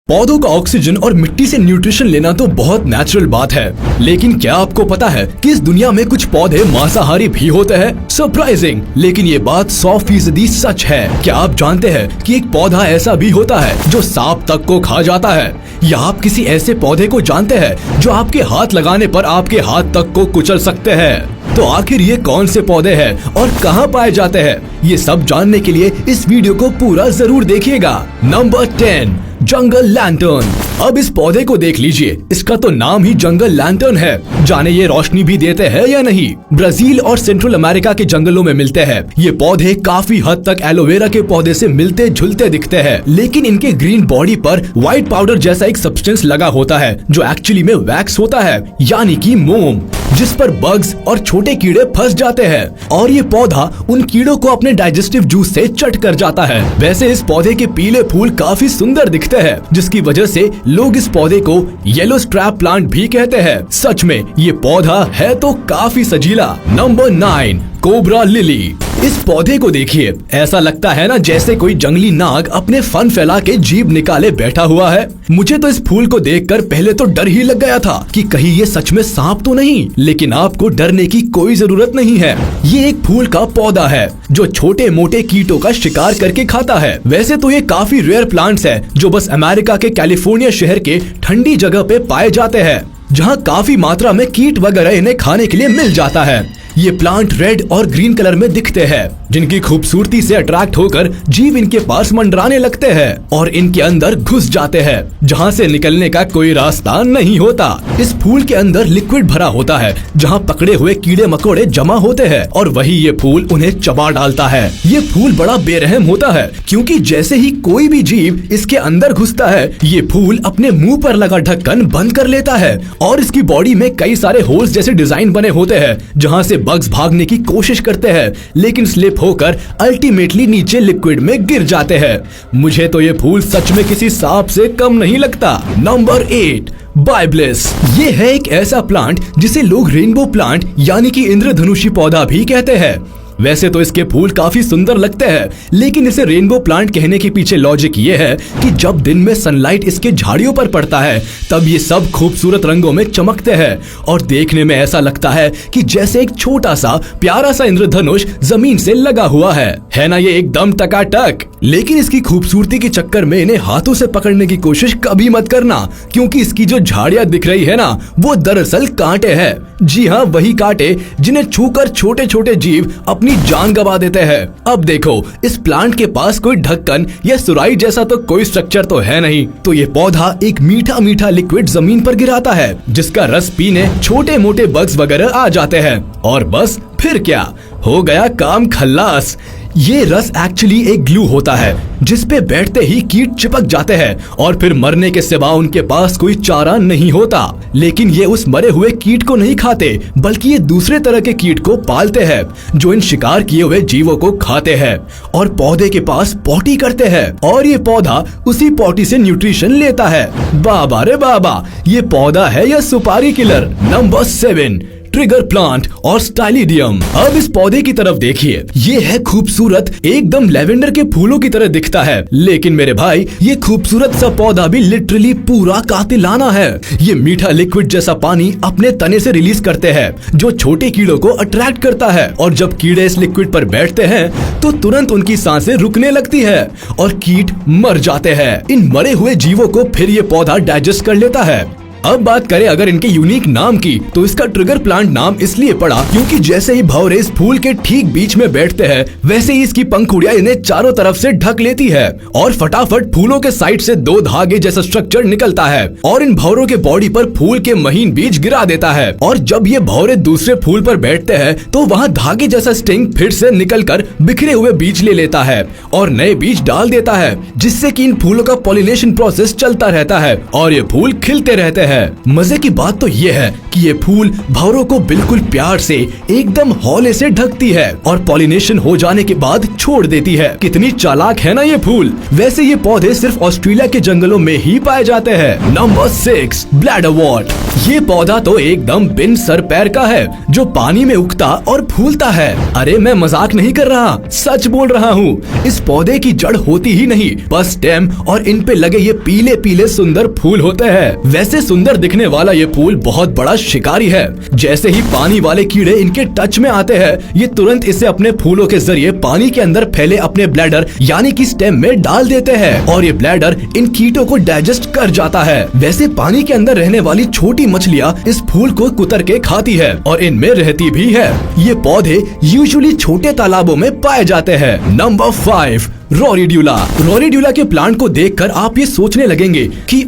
पौधों का ऑक्सीजन और मिट्टी से न्यूट्रिशन लेना तो बहुत नेचुरल बात है, लेकिन क्या आपको पता है कि इस दुनिया में कुछ पौधे मांसाहारी भी होते हैं? सरप्राइजिंग, लेकिन ये बात 100% सच है। क्या आप जानते हैं कि एक पौधा ऐसा भी होता है जो सांप तक को खा जाता है? या आप किसी ऐसे पौधे को जानते हैं जो आपके हाथ लगाने पर आपके हाथ तक को कुचल सकते हैं? तो आखिर ये कौन से पौधे हैं और कहाँ पाए जाते हैं? ये सब जानने के लिए इस वीडियो को पूरा जरूर देखिएगा। नंबर 10, जंगल लैंटर्न। अब इस पौधे को देख लीजिए, इसका तो नाम ही जंगल लैंटर्न है। जाने ये रोशनी भी देते हैं या नहीं? ब्राजील और सेंट्रल अमेरिका के जंगलों में मिलते हैं। ये पौधे काफी हद तक एलोवेरा के पौधे से मिलते जुलते दिखते हैं, लेकिन इनके ग्रीन बॉडी पर व्हाइट पाउडर जैसा एक सब्सटेंस लगा होता है जो एक्चुअली में वैक्स होता है, यानी कि मोम, जिस पर बग्स और छोटे कीड़े फंस जाते हैं और ये पौधा उन कीड़ों को अपने डाइजेस्टिव जूस से चट कर जाता है। वैसे इस पौधे के पीले फूल काफी सुंदर दिखते हैं, जिसकी वजह से लोग इस पौधे को येलो स्ट्रैप प्लांट भी कहते हैं। सच में ये पौधा है तो काफी सजीला। Number 9, cobra lily. इस पौधे को देखिए, ऐसा लगता है ना जैसे कोई जंगली नाग अपने फन फैला के जीभ निकाले बैठा हुआ है। मुझे तो इस फूल को देखकर पहले तो डर ही लग गया था कि कहीं ये सच में सांप तो नहीं, लेकिन आपको डरने की कोई जरूरत नहीं है। ये एक फूल का पौधा है जो छोटे मोटे कीटों का शिकार करके खाता है। वैसे तो ये काफी रेयर प्लांट्स है जो बस अमेरिका के कैलिफोर्निया शहर के ठंडी जगह पे पाए जाते हैं, जहाँ काफी मात्रा में कीट वगैरह इन्हें खाने के लिए मिल जाता है। ये प्लांट रेड और ग्रीन कलर में दिखते हैं, जिनकी खूबसूरती से अट्रैक्ट होकर जीव इनके पास मंडराने लगते हैं और इनके अंदर घुस जाते हैं, जहाँ से निकलने का कोई रास्ता नहीं होता। इस फूल के अंदर लिक्विड भरा होता है, जहाँ पकड़े हुए कीड़े मकोड़े जमा होते हैं और वही ये फूल उन्हें चबा डालता है। ये फूल बड़ा बेरहम होता है, क्योंकि जैसे ही कोई भी जीव इसके अंदर घुसता है, ये फूल अपने मुंह पर लगा ढक्कन बंद कर लेता है और इसकी बॉडी में कई सारे होल्स जैसे डिजाइन बने होते हैं, जहाँ से बग्स भागने की कोशिश करते हैं, लेकिन स्लिप होकर अल्टीमेटली नीचे लिक्विड में गिर जाते हैं। मुझे तो ये फूल सच में किसी सांप से कम नहीं लगता। नंबर 8, बाइबलिस। ये है एक ऐसा प्लांट जिसे लोग रेनबो प्लांट यानी कि इंद्रधनुषी पौधा भी कहते हैं। वैसे तो इसके फूल काफी सुंदर लगते हैं, लेकिन इसे रेनबो प्लांट कहने के पीछे लॉजिक ये है कि जब दिन में सनलाइट इसके झाड़ियों पर पड़ता है, तब ये सब खूबसूरत रंगों में चमकते हैं और देखने में ऐसा लगता है कि जैसे एक छोटा सा प्यारा सा इंद्रधनुष जमीन से लगा हुआ है ना? ये एकदम टकाटक। लेकिन इसकी खूबसूरती के चक्कर में इन्हें हाथों से पकड़ने की कोशिश कभी मत करना, क्योंकि इसकी जो झाड़ियां दिख रही है ना, वो दरअसल कांटे हैं। जी हाँ, वही कांटे जिन्हें छूकर छोटे छोटे जीव अपनी जान गवा देते हैं। अब देखो, इस प्लांट के पास कोई ढक्कन या सुराई जैसा तो कोई स्ट्रक्चर तो है नहीं, तो ये पौधा एक मीठा मीठा लिक्विड जमीन पर गिराता है, जिसका रस पीने छोटे मोटे बग्स वगैरह आ जाते हैं और बस फिर क्या हो गया काम खल्लास। ये रस एक्चुअली एक ग्लू होता है, जिस पे बैठते ही कीट चिपक जाते हैं और फिर मरने के सिवा उनके पास कोई चारा नहीं होता। लेकिन ये उस मरे हुए कीट को नहीं खाते, बल्कि ये दूसरे तरह के कीट को पालते हैं जो इन शिकार किए हुए जीवों को खाते हैं और पौधे के पास पॉटी करते हैं और ये पौधा उसी पॉटी से न्यूट्रिशन लेता है। बाबा रे बाबा, ये पौधा है या सुपारी किलर। नंबर 7, ट्रिगर प्लांट और स्टाइलिडियम। अब इस पौधे की तरफ देखिए, ये है खूबसूरत, एकदम लेवेंडर के फूलों की तरह दिखता है, लेकिन मेरे भाई ये खूबसूरत सा पौधा भी लिटरली पूरा कातिलाना है। ये मीठा लिक्विड जैसा पानी अपने तने से रिलीज करते हैं, जो छोटे कीड़ों को अट्रैक्ट करता है और जब कीड़े इस लिक्विड पर बैठते हैं तो तुरंत उनकी सांसें रुकने लगती है और कीट मर जाते हैं। इन मरे हुए जीवों को फिर ये पौधा डाइजेस्ट कर लेता है। अब बात करें अगर इनके यूनिक नाम की, तो इसका ट्रिगर प्लांट नाम इसलिए पड़ा क्योंकि जैसे ही भंवरे इस फूल के ठीक बीच में बैठते हैं, वैसे ही इसकी पंखुड़ियां इन्हें चारों तरफ से ढक लेती है और फटाफट फूलों के साइड से 2 धागे जैसा स्ट्रक्चर निकलता है और इन भंवरों के बॉडी पर फूल के महीन बीज गिरा देता है। और जब ये भंवरे दूसरे फूल पर बैठते हैं, तो वहाँ धागे जैसा स्टिंग फिर से निकलकर बिखरे हुए बीज ले लेता है और नए बीज डाल देता है, जिससे कि इन फूलों का पॉलिनेशन प्रोसेस चलता रहता है और ये फूल खिलते रहते हैं। है। मजे की बात तो ये है कि ये फूल भंवरों को बिल्कुल प्यार से एकदम हौले से ढकती है और पॉलिनेशन हो जाने के बाद छोड़ देती है। कितनी चालाक है ना ये फूल। वैसे ये पौधे सिर्फ ऑस्ट्रेलिया के जंगलों में ही पाए जाते हैं। Number 6, bladderwort. ये पौधा तो एकदम बिन सर पैर का है जो पानी में उगता और फूलता है। अरे मैं मजाक नहीं कर रहा, सच बोल रहा हूँ। इस पौधे की जड़ होती ही नहीं, बस स्टेम और इन पे लगे ये पीले पीले सुंदर फूल होते हैं। वैसे सुंदर दिखने वाला ये फूल बहुत बड़ा शिकारी है। जैसे ही पानी वाले कीड़े इनके टच में आते हैं, ये तुरंत इसे अपने फूलों के जरिए पानी के अंदर फैले अपने ब्लैडर यानी कि स्टेम में डाल देते हैं और ये ब्लैडर इन कीटों को डाइजेस्ट कर जाता है। वैसे पानी के अंदर रहने वाली छोटी मछलियाँ इस फूल को कुतर के खाती है और इनमें रहती भी है। ये पौधे यूजुअली छोटे तालाबों में पाए जाते हैं। नंबर 5, रोरीड्यूला। रोरीड्यूला के प्लांट को देखकर आप ये सोचने लगेंगे कि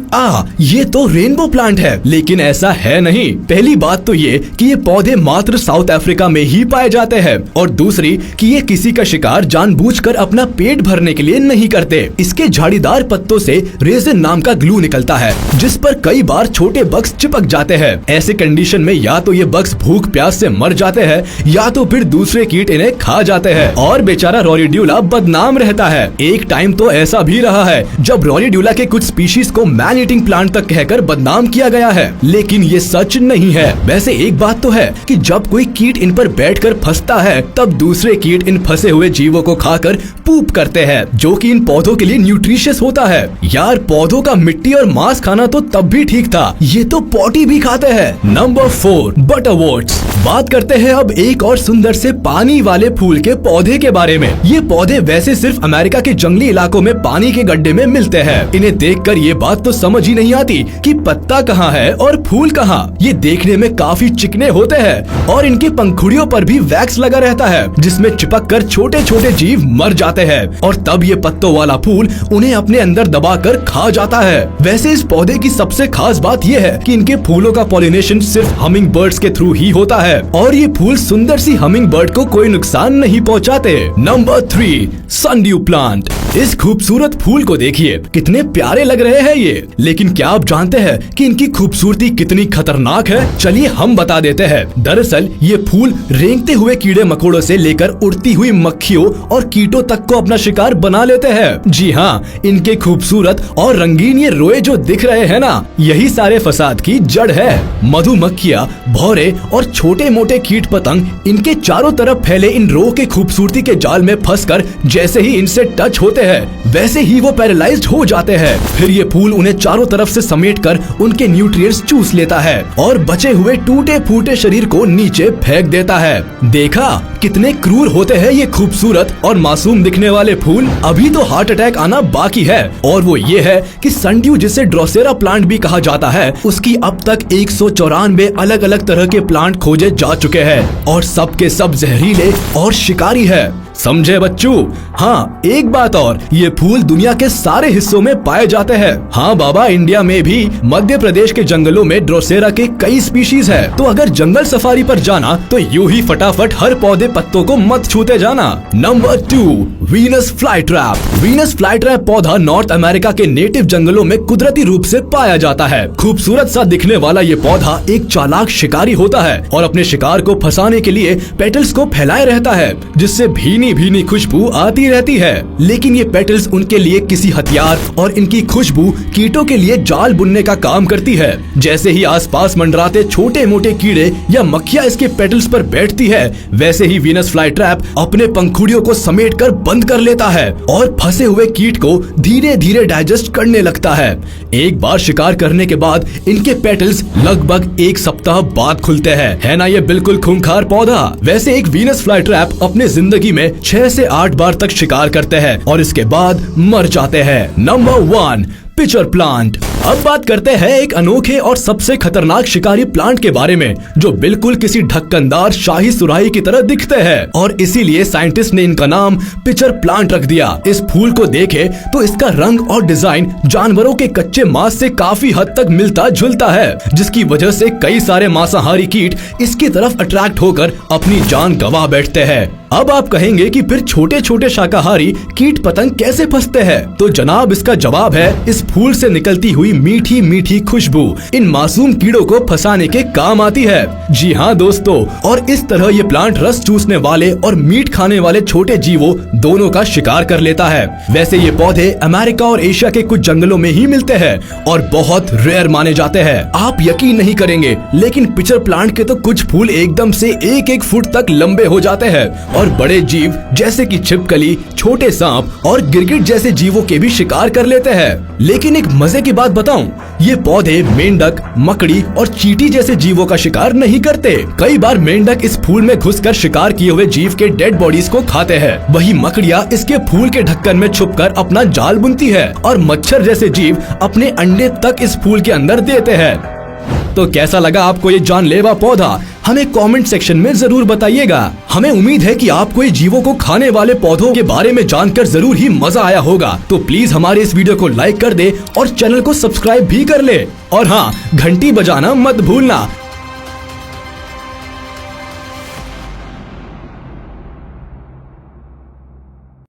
ये तो रेनबो प्लांट है, लेकिन ऐसा है नहीं। पहली बात तो ये कि ये पौधे मात्र साउथ अफ्रीका में ही पाए जाते हैं और दूसरी कि ये किसी का शिकार जानबूझकर अपना पेट भरने के लिए नहीं करते। इसके झाड़ीदार पत्तों से रेजिन नाम का ग्लू निकलता है जिस पर कई बार छोटे बग्स चिपक जाते हैं। ऐसे कंडीशन में या तो ये बग्स भूख प्यास से मर जाते हैं या तो फिर दूसरे कीट इन्हें खा जाते हैं और बेचारा रोरीड्यूला बदनाम रहता है। एक टाइम तो ऐसा भी रहा है जब रोरीड्यूला के कुछ स्पीशीज को मैन ईटिंग प्लांट तक कहकर बदनाम किया गया है, लेकिन ये सच नहीं है। वैसे एक बात तो है कि जब कोई कीट इन पर बैठकर फंसता है तब दूसरे कीट इन फंसे हुए जीवों को खाकर पूप करते हैं, जो कि इन पौधों के लिए न्यूट्रिशियस होता है। यार पौधों का मिट्टी और मांस खाना तो तब भी ठीक था, ये तो पॉटी भी खाते हैं। नंबर 4, बटरवर्ट्स। बात करते हैं अब एक और सुंदर से पानी वाले फूल के पौधे के बारे में। ये पौधे वैसे सिर्फ अमेरिका के जंगली इलाकों में पानी के गड्ढे में मिलते हैं। इन्हें देखकर ये बात तो समझ ही नहीं आती कि पत्ता कहाँ है और फूल कहाँ। ये देखने में काफी चिकने होते हैं और इनकी पंखुड़ियों पर भी वैक्स लगा रहता है जिसमें चिपककर छोटे छोटे जीव मर जाते हैं और तब ये पत्तों वाला फूल उन्हें अपने अंदर दबाकर खा जाता है। वैसे इस पौधे की सबसे खास बात ये है कि इनके फूलों का पॉलिनेशन सिर्फ हमिंग बर्ड्स के थ्रू ही होता है और ये फूल सुंदर सी हमिंग बर्ड को कोई नुकसान नहीं पहुंचाते। Number 3, sundew plant. इस खूबसूरत फूल को देखिए, कितने प्यारे लग रहे हैं ये, लेकिन क्या आप जानते हैं कि इनकी खूबसूरती कितनी खतरनाक है? चलिए हम बता देते हैं। दरअसल ये फूल रेंगते हुए कीड़े मकोड़ों से लेकर उड़ती हुई मक्खियों और कीटों तक को अपना शिकार बना लेते हैं। जी हाँ, इनके खूबसूरत और रंगीन ये रोए जो दिख रहे हैं ना, यही सारे फसाद की जड़ है। मधुमक्खियाँ, भौरे और छोटे मोटे कीट पतंग इनके चारों तरफ फैले इन रो के खूबसूरती के जाल में फंसकर जैसे ही इनसे टच होते हैं वैसे ही वो पैरालाइज्ड हो जाते हैं। फिर ये फूल उन्हें चारों तरफ से समेटकर उनके न्यूट्रिएंट्स चूस लेता है और बचे हुए टूटे फूटे शरीर को नीचे फेंक देता है। देखा कितने क्रूर होते हैं ये खूबसूरत और मासूम दिखने वाले फूल। अभी तो हार्ट अटैक आना बाकी है और वो ये है कि सनड्यू, जिसे ड्रोसेरा प्लांट भी कहा जाता है, उसकी अब तक 194 अलग अलग तरह के प्लांट खोजे जा चुके हैं और सब के सब जहरीले और शिकारी है। समझे बच्चों? हाँ, एक बात और, ये फूल दुनिया के सारे हिस्सों में पाए जाते हैं। हाँ बाबा, इंडिया में भी मध्य प्रदेश के जंगलों में ड्रोसेरा के कई स्पीशीज है। तो अगर जंगल सफारी पर जाना तो यूं ही फटाफट हर पौधे पत्तों को मत छूते जाना। Number 2, Venus flytrap. Venus flytrap पौधा नॉर्थ अमेरिका के नेटिव जंगलों में कुदरती रूप से पाया जाता है। खूबसूरत सा दिखने वाला ये पौधा एक चालाक शिकारी होता है और अपने शिकार को फंसाने के लिए पेटल्स को फैलाए रहता है, जिससे भीनी भीनी खुशबू आती रहती है। लेकिन ये पेटल्स उनके लिए किसी हथियार और इनकी खुशबू कीटों के लिए जाल बुनने का काम करती है। जैसे ही आसपास मंडराते छोटे मोटे कीड़े या मक्खियाँ इसके पेटल्स पर बैठती है, वैसे ही वीनस फ्लाईट्रैप अपने पंखुड़ियों को समेटकर बंद कर लेता है और फंसे हुए कीट को धीरे धीरे डाइजेस्ट करने लगता है। एक बार शिकार करने के बाद इनके पेटल्स लगभग 1 सप्ताह बाद खुलते हैं। है ना ये बिल्कुल खूंखार पौधा? वैसे एक वीनस फ्लाईट्रैप अपने जिंदगी में 6 से 8 बार तक शिकार करते हैं और इसके बाद मर जाते हैं। Number 1, pitcher plant. अब बात करते हैं एक अनोखे और सबसे खतरनाक शिकारी प्लांट के बारे में, जो बिल्कुल किसी ढक्कनदार शाही सुराही की तरह दिखते हैं और इसीलिए साइंटिस्ट ने इनका नाम पिचर प्लांट रख दिया। इस फूल को देखे तो इसका रंग और डिजाइन जानवरों के कच्चे मांस से काफी हद तक मिलता जुलता है, जिसकी वजह से कई सारे मांसाहारी कीट इसकी तरफ अट्रैक्ट होकर अपनी जान गंवा बैठते हैं। अब आप कहेंगे कि फिर छोटे छोटे शाकाहारी कीट पतंग कैसे फंसते हैं? तो जनाब, इसका जवाब है इस फूल से निकलती हुई मीठी मीठी खुशबू इन मासूम कीड़ों को फंसाने के काम आती है। जी हाँ दोस्तों, और इस तरह ये प्लांट रस चूसने वाले और मीट खाने वाले छोटे जीवों दोनों का शिकार कर लेता है। वैसे ये पौधे अमेरिका और एशिया के कुछ जंगलों में ही मिलते हैं और बहुत रेयर माने जाते हैं। आप यकीन नहीं करेंगे, लेकिन पिचर प्लांट के तो कुछ फूल एकदम से 1-1 फुट तक लंबे हो जाते हैं और बड़े जीव जैसे कि छिपकली, छोटे सांप और गिरगिट जैसे जीवों के भी शिकार कर लेते हैं। लेकिन एक मजे की बात बताऊं, ये पौधे मेंढक, मकड़ी और चींटी जैसे जीवों का शिकार नहीं करते। कई बार मेंढक इस फूल में घुसकर शिकार किए हुए जीव के डेड बॉडीज को खाते हैं। वही मकड़ियाँ इसके फूल के ढक्कन में छुपकर अपना जाल बुनती है और मच्छर जैसे जीव अपने अंडे तक इस फूल के अंदर देते हैं। तो कैसा लगा आपको ये जानलेवा पौधा? हमें कमेंट सेक्शन में जरूर बताइएगा। हमें उम्मीद है कि आपको ये जीवों को खाने वाले पौधों के बारे में जानकर जरूर ही मजा आया होगा। तो प्लीज हमारे इस वीडियो को लाइक कर दे और चैनल को सब्सक्राइब भी कर ले। और हाँ, घंटी बजाना मत भूलना,